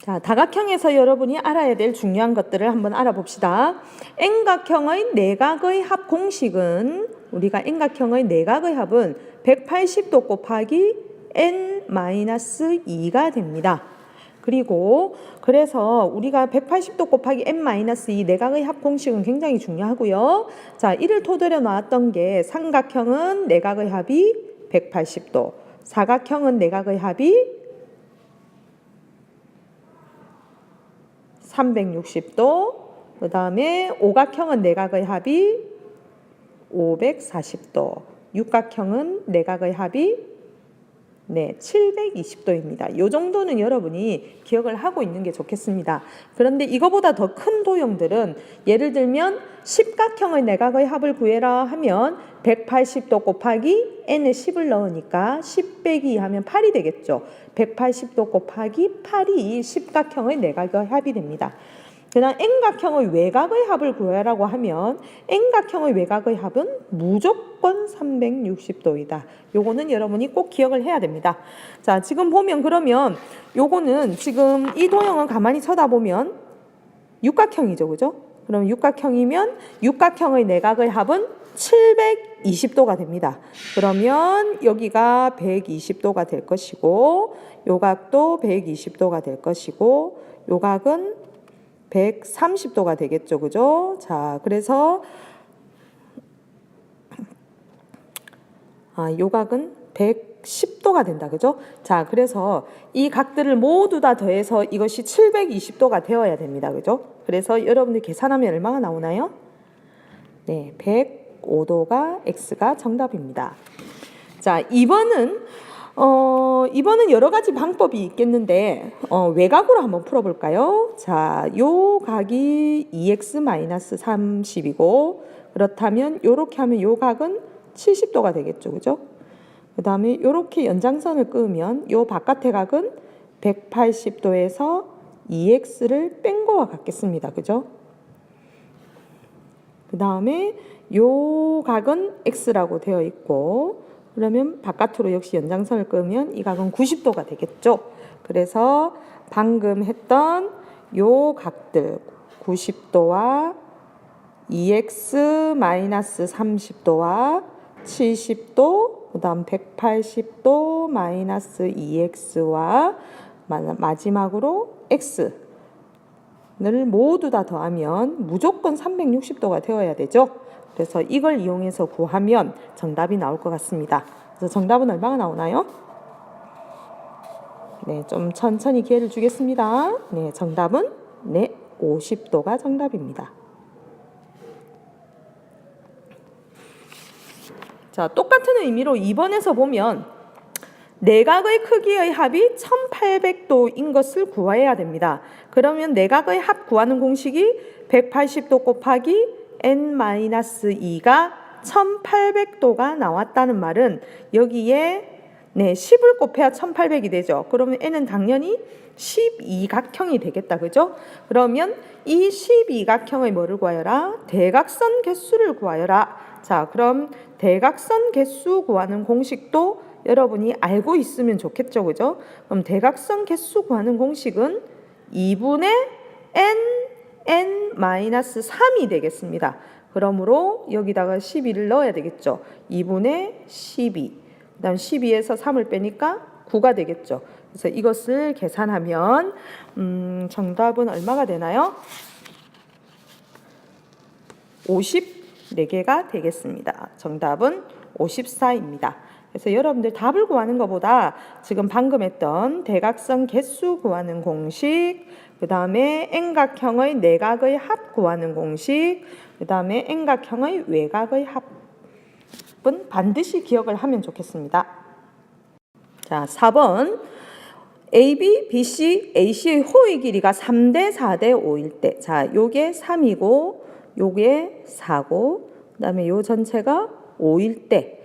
자, 다각형에서 여러분이 알아야 될 중요한 것들을 한번 알아봅시다. N각형의 내각의 합 공식은 우리가 N각형의 내각의 합은 180도 곱하기 N-2가 됩니다. 그리고 그래서 우리가 180도 곱하기 N-2 내각의 합 공식은 굉장히 중요하고요. 자, 이를 토대로 나왔던 게 삼각형은 내각의 합이 180도, 사각형은 내각의 합이 360도, 그 다음에 오각형은 내각의 합이 540도, 육각형은 내각의 합이 720도입니다. 이 정도는 여러분이 기억을 하고 있는 게 좋겠습니다. 그런데 이거보다 더 큰 도형들은 예를 들면 십각형의 내각의 합을 구해라 하면 180도 곱하기 n에 10을 넣으니까 10 빼기 2 하면 8이 되겠죠. 180도 곱하기 8이 십각형의 내각의 합이 됩니다. 그다음 N각형의 외각의 합을 구하라고 하면 N각형의 외각의 합은 무조건 360도이다. 요거는 여러분이 꼭 기억을 해야 됩니다. 자, 지금 보면 그러면 요거는 지금 이 도형은 가만히 쳐다보면 육각형이죠. 그죠? 그럼 육각형이면 육각형의 내각의 합은 720도가 됩니다. 그러면 여기가 120도가 될 것이고 요 각도 120도가 될 것이고 요 각은 130도가 되겠죠. 그죠? 자, 그래서 요각은 110도가 된다. 그죠? 자, 그래서 이 각들을 모두 다 더해서 이것이 720도가 되어야 됩니다. 그죠? 그래서 여러분들 계산하면 얼마가 나오나요? 네, 105도가 X가 정답입니다. 자, 2번은 여러 가지 방법이 있겠는데 외곽으로 한번 풀어볼까요? 자, 요 각이 2x-30이고 그렇다면 요렇게 하면 요 각은 70도가 되겠죠. 그죠? 그 다음에 요렇게 연장선을 그으면 요 바깥의 각은 180도에서 2x를 뺀 거와 같겠습니다. 그죠? 그 다음에 요 각은 x라고 되어 있고 그러면 바깥으로 역시 연장선을 그으면 이 각은 90도가 되겠죠. 그래서 방금 했던 요 각들 90도와 2x-30도와 70도, 그 다음 180도 마이너스 2x와 마지막으로 x를 모두 다 더하면 무조건 360도가 되어야 되죠. 그래서 이걸 이용해서 구하면 정답이 나올 것 같습니다. 그래서 정답은 얼마가 나오나요? 네, 좀 천천히 기회를 주겠습니다. 네, 정답은 50도가 정답입니다. 자, 똑같은 의미로 2번에서 보면 내각의 크기의 합이 1800도인 것을 구해야 됩니다. 그러면 내각의 합 구하는 공식이 180도 곱하기 n-2가 1800도가 나왔다는 말은 여기에 10을 곱해야 1800이 되죠. 그러면 n은 당연히 12각형이 되겠다. 그죠? 그러면 이 12각형의 뭐를 구하여라? 대각선 개수를 구하여라. 자, 그럼 대각선 개수 구하는 공식도 여러분이 알고 있으면 좋겠죠. 그죠? 그럼 대각선 개수 구하는 공식은 2분의 n-3이 되겠습니다. 그러므로 여기다가 12를 넣어야 되겠죠. 2분의 12. 그 다음 12에서 3을 빼니까 9가 되겠죠. 그래서 이것을 계산하면 정답은 얼마가 되나요? 54개가 되겠습니다. 정답은 54입니다. 그래서 여러분들 답을 구하는 것보다 지금 방금 했던 대각선 개수 구하는 공식, 그 다음에 N각형의 내각의 합 구하는 공식, 그 다음에 N각형의 외각의 합은 반드시 기억을 하면 좋겠습니다. 자, 4번 AB, BC, AC의 호의 길이가 3대 4대 5일 때, 자, 요게 3이고 요게 4고 그 다음에 요 전체가 5일 때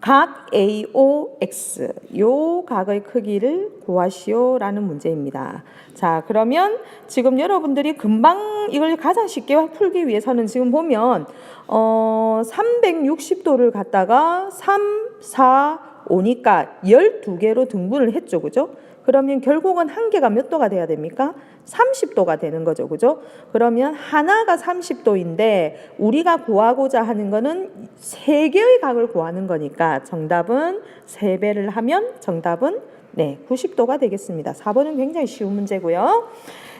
각 AOX 요 각의 크기를 구하시오라는 문제입니다. 자, 그러면 지금 여러분들이 금방 이걸 가장 쉽게 풀기 위해서는 지금 보면 360도를 갖다가 3, 4, 5니까 12개로 등분을 했죠. 그죠? 그러면 결국은 한 개가 몇 도가 돼야 됩니까? 30도가 되는 거죠. 그죠? 그러면 하나가 30도인데 우리가 구하고자 하는 거는 3개의 각을 구하는 거니까 정답은 3배를 하면 정답은 90도가 되겠습니다. 4번은 굉장히 쉬운 문제고요.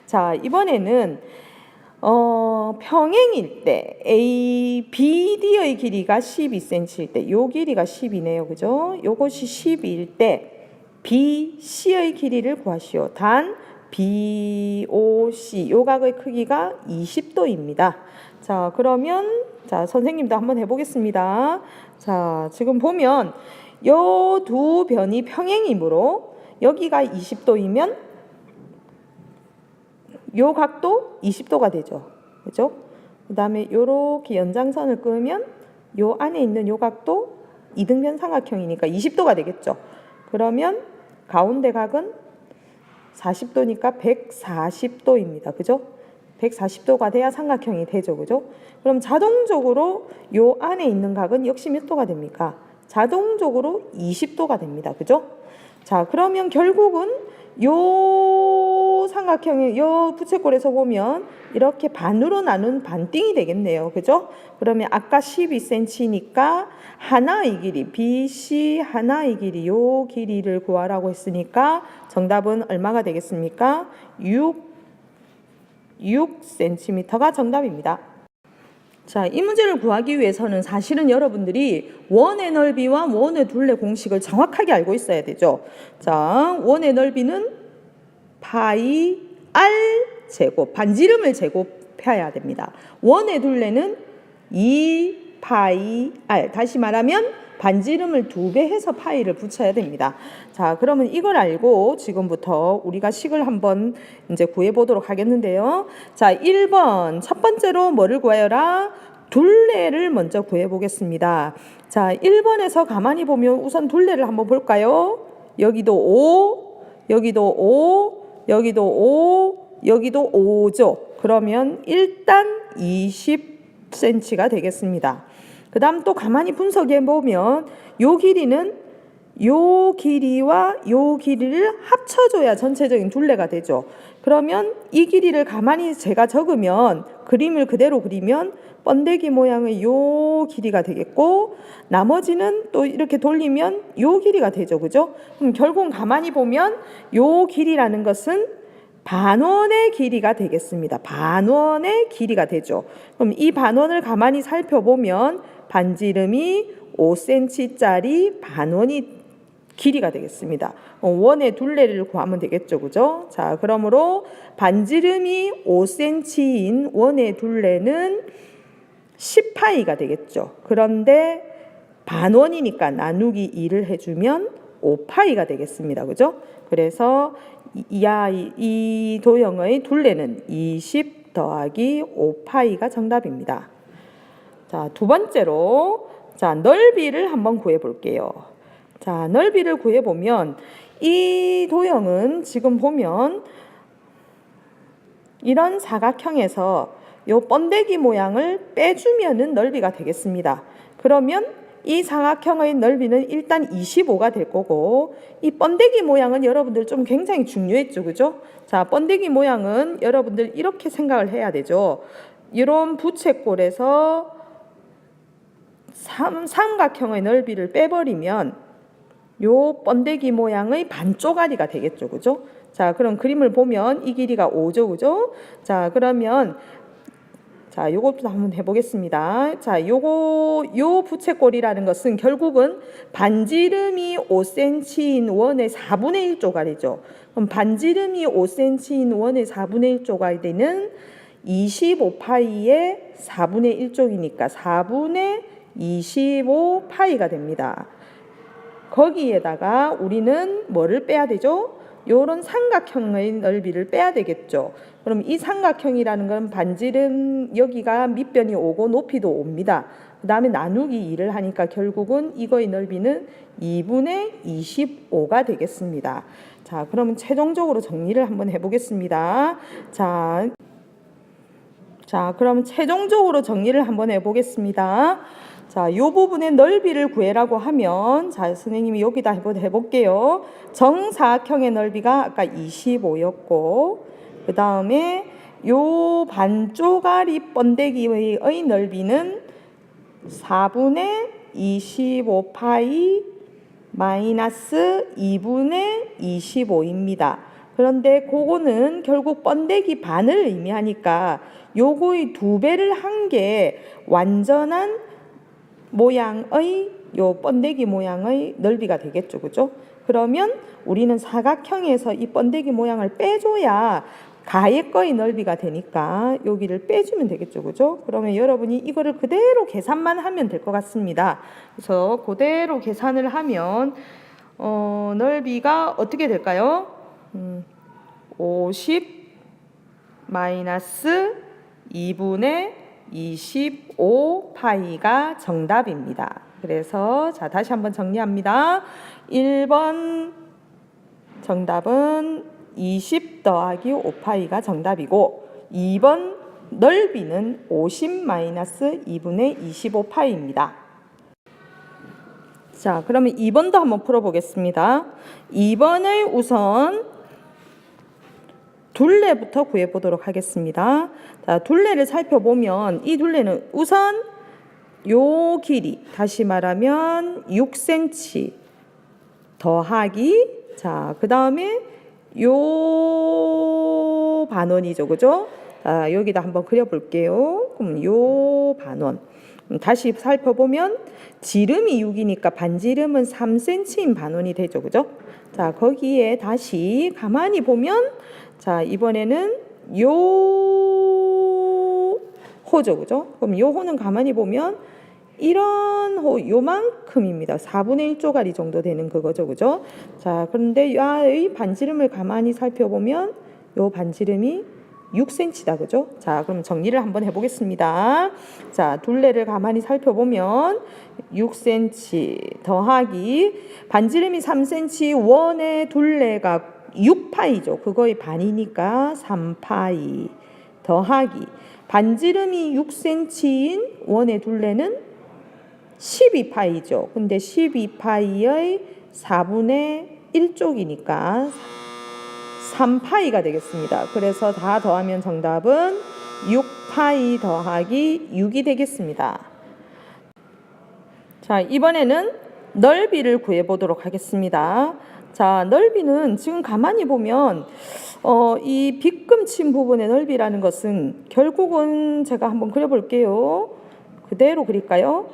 자, 이번에는 평행일 때 A, BD의 길이가 12cm일 때 요 길이가 10이네요. 그죠? 요것이 10일 때 BC의 길이를 구하시오. 단 BOC 요 각의 크기가 20도입니다. 자, 그러면 선생님도 한번 해보겠습니다. 자, 지금 보면 요 두 변이 평행이므로 여기가 20도이면 요 각도 20도가 되죠. 그죠? 그 다음에 요렇게 연장선을 끄면 요 안에 있는 요 각도 이등변 삼각형이니까 20도가 되겠죠. 그러면 가운데 각은 40도니까 140도입니다. 그죠? 140도가 돼야 삼각형이 되죠. 그죠? 그럼 자동적으로 요 안에 있는 각은 역시 몇 도가 됩니까? 자동적으로 20도가 됩니다. 그죠? 자, 그러면 결국은 요 삼각형의 요 부채꼴에서 보면 이렇게 반으로 나눈 반띵이 되겠네요. 그죠? 그러면 아까 12cm니까 하나의 길이 BC 하나의 길이 요 길이를 구하라고 했으니까 정답은 얼마가 되겠습니까? 6cm가 정답입니다. 자, 이 문제를 구하기 위해서는 사실은 여러분들이 원의 넓이와 원의 둘레 공식을 정확하게 알고 있어야 되죠. 자, 원의 넓이는 파이 r 제곱, 반지름을 제곱해야 됩니다. 원의 둘레는 2 파이 r. 다시 말하면 반지름을 2배 해서 파이를 붙여야 됩니다. 자, 그러면 이걸 알고 지금부터 우리가 식을 한번 이제 구해 보도록 하겠는데요. 자, 1번 첫 번째로 뭐를 구하여라? 둘레를 먼저 구해 보겠습니다. 자, 1번에서 가만히 보면 우선 둘레를 한번 볼까요? 여기도 5, 여기도 5, 여기도 5, 여기도 5죠. 그러면 일단 20cm가 되겠습니다. 그 다음 또 가만히 분석해 보면 요 길이는 요 길이와 요 길이를 합쳐줘야 전체적인 둘레가 되죠. 그러면 이 길이를 가만히 제가 적으면 그림을 그대로 그리면 번데기 모양의 요 길이가 되겠고 나머지는 또 이렇게 돌리면 요 길이가 되죠. 그죠? 그럼 결국 가만히 보면 요 길이라는 것은 반원의 길이가 되겠습니다. 반원의 길이가 되죠. 그럼 이 반원을 가만히 살펴보면 반지름이 5cm짜리 반원이 길이가 되겠습니다. 원의 둘레를 구하면 되겠죠. 그죠? 자, 그러므로 반지름이 5cm인 원의 둘레는 10파이가 되겠죠. 그런데 반원이니까 나누기 2를 해주면 5파이가 되겠습니다. 그죠? 그래서 이 도형의 둘레는 20 더하기 5파이가 정답입니다. 자, 두 번째로 넓이를 한번 구해 볼게요. 자, 넓이를 구해 보면 이 도형은 지금 보면 이런 사각형에서 요 번데기 모양을 빼주면은 넓이가 되겠습니다. 그러면 이 사각형의 넓이는 일단 25가 될 거고 이 번데기 모양은 여러분들 좀 굉장히 중요했죠. 그죠? 자, 번데기 모양은 여러분들 이렇게 생각을 해야 되죠. 이런 부채꼴에서 삼각형의 넓이를 빼버리면 요 번데기 모양의 반쪼가리가 되겠죠. 그죠? 자, 그럼 그림을 보면 이 길이가 5죠. 그죠? 자, 그러면 요것도 한번 해보겠습니다. 자, 요 부채꼴이라는 것은 결국은 반지름이 5cm인 원의 4분의 1 쪼가리죠. 그럼 반지름이 5cm인 원의 4분의 1 쪼가리는 25파이의 4분의 1 쪽이니까 4분의 25파이가 됩니다. 거기에다가 우리는 뭐를 빼야 되죠? 요런 삼각형의 넓이를 빼야 되겠죠. 그럼 이 삼각형이라는 건 반지름 여기가 밑변이 5고 높이도 5입니다. 그 다음에 나누기 2를 하니까 결국은 이거의 넓이는 2분의 25가 되겠습니다. 자, 그러면 최종적으로 정리를 한번 해보겠습니다. 자, 그럼 최종적으로 정리를 한번 해보겠습니다. 자, 이 부분의 넓이를 구해라고 하면, 자, 선생님이 여기다 해볼게요. 정사각형의 넓이가 아까 25였고, 그 다음에 요 반쪽짜리 번데기의 넓이는 4분의 25파이 마이너스 2분의 25입니다. 그런데 그거는 결국 번데기 반을 의미하니까 요거의 2배를 한 게 완전한 모양의 요 번데기 모양의 넓이가 되겠죠. 그죠? 그러면 우리는 사각형에서 이 번데기 모양을 빼줘야 가의 거의 넓이가 되니까 여기를 빼주면 되겠죠. 그죠? 그러면 여러분이 이거를 그대로 계산만 하면 될 것 같습니다. 그래서 그대로 계산을 하면 넓이가 어떻게 될까요? 50 마이너스 2분의 25파이가 정답입니다. 그래서 자, 다시 한번 정리합니다. 1번 정답은 20 더하기 5파이가 정답이고, 2번 넓이는 50 마이너스 2분의 25파이입니다. 자, 그러면 2번도 한번 풀어보겠습니다. 2번을 우선 둘레부터 구해보도록 하겠습니다. 자, 둘레를 살펴보면 이 둘레는 우선 요 길이, 다시 말하면 6cm 더하기, 자, 그 다음에 요 반원이죠. 그죠? 자, 여기다 한번 그려볼게요. 그럼 요 반원. 다시 살펴보면 지름이 6이니까 반지름은 3cm인 반원이 되죠. 그죠? 자, 거기에 다시 가만히 보면, 자, 이번에는 요 호죠. 그죠? 그럼 요 호는 가만히 보면 이런 호, 요만큼입니다. 4분의 1조가리 정도 되는 그거죠. 그죠? 자, 그런데 이 반지름을 가만히 살펴보면 요 반지름이 6cm다. 그죠? 자, 그럼 정리를 한번 해보겠습니다. 자, 둘레를 가만히 살펴보면 6cm 더하기 반지름이 3cm, 원의 둘레가 6파이죠. 그거의 반이니까 3파이 더하기 반지름이 6cm인 원의 둘레는 12파이죠. 근데 12파이의 4분의 1쪽이니까 3파이가 되겠습니다. 그래서 다 더하면 정답은 6파이 더하기 6이 되겠습니다. 자, 이번에는 넓이를 구해보도록 하겠습니다. 자, 넓이는 지금 가만히 보면 이 빗금친 부분의 넓이라는 것은 결국은 제가 한번 그려볼게요. 그대로 그릴까요?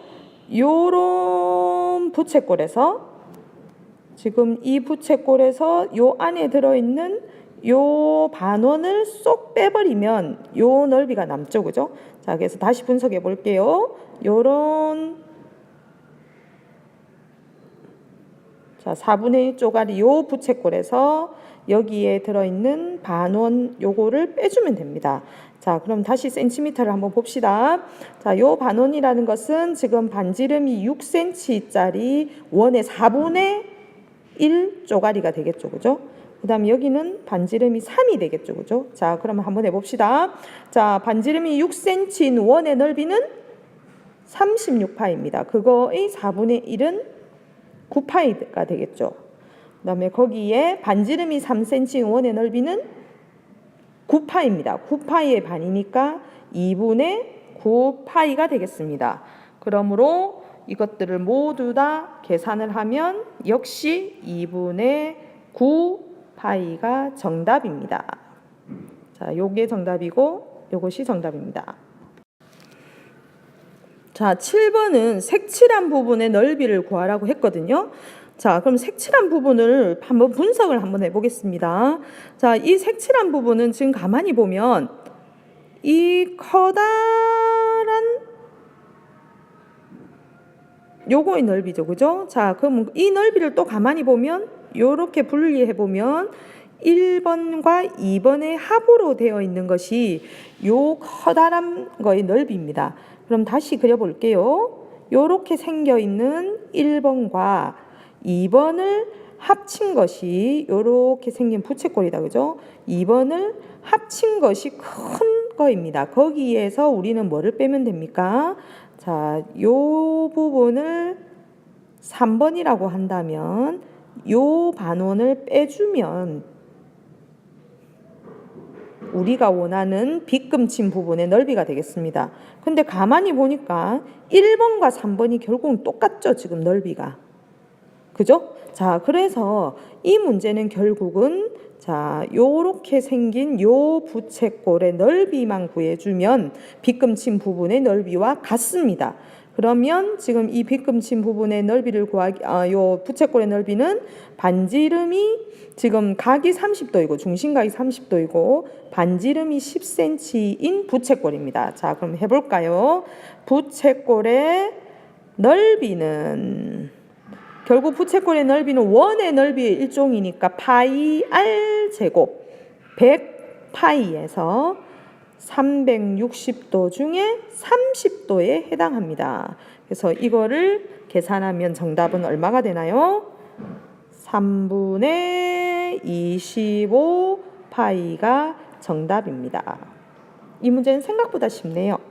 요런 부채꼴에서, 지금 이 부채꼴에서 요 안에 들어있는 요 반원을 쏙 빼버리면 요 넓이가 남죠. 그죠? 자, 그래서 다시 분석해 볼게요. 요런, 자, 4분의 1조가리 요 부채꼴에서 여기에 들어있는 반원 요거를 빼주면 됩니다. 자, 그럼 다시 센티미터를 한번 봅시다. 자, 요 반원이라는 것은 지금 반지름이 6cm짜리 원의 4분의 1조가리가 되겠죠. 그죠? 그 다음에 여기는 반지름이 3이 되겠죠. 그죠? 자, 그러면 한번 해봅시다. 자, 반지름이 6cm인 원의 넓이는 36파입니다. 그거의 4분의 1은 9파이가 되겠죠. 그 다음에 거기에 반지름이 3cm인 원의 넓이는 9파입니다. 9파이의 반이니까 2분의 9파이가 되겠습니다. 그러므로 이것들을 모두 다 계산을 하면 역시 2분의 9파이가 정답입니다. 자, 요게 정답이고 요것이 정답입니다. 자, 7번은 색칠한 부분의 넓이를 구하라고 했거든요. 자, 그럼 색칠한 부분을 한번 분석을 한번 해보겠습니다. 자, 이 색칠한 부분은 지금 가만히 보면 이 커다란 요거의 넓이죠. 그죠? 자, 그럼 이 넓이를 또 가만히 보면 요렇게 분리해 보면 1번과 2번의 합으로 되어 있는 것이 요 커다란 거의 넓이입니다. 그럼 다시 그려볼게요. 요렇게 생겨 있는 1번과 2번을 합친 것이 요렇게 생긴 부채꼴이다. 그죠? 2번을 합친 것이 큰 거입니다. 거기에서 우리는 뭐를 빼면 됩니까? 자, 요 부분을 3번이라고 한다면 요 반원을 빼주면 우리가 원하는 빗금친 부분의 넓이가 되겠습니다. 근데 가만히 보니까 1번과 3번이 결국은 똑같죠, 지금 넓이가. 그죠? 자, 그래서 이 문제는 결국은 자, 요렇게 생긴 요 부채꼴의 넓이만 구해주면 빗금친 부분의 넓이와 같습니다. 그러면 지금 이 빗금친 부분의 넓이를 구하기, 요 부채꼴의 넓이는 반지름이 지금 각이 30도이고 중심각이 30도이고 반지름이 10cm인 부채꼴입니다. 자, 그럼 해볼까요? 부채꼴의 넓이는 결국 부채꼴의 넓이는 원의 넓이의 일종이니까 파이 r 제곱 100 파이에서 360도 중에 30도에 해당합니다. 그래서 이거를 계산하면 정답은 얼마가 되나요? 3분의 25 파이가 정답입니다. 이 문제는 생각보다 쉽네요.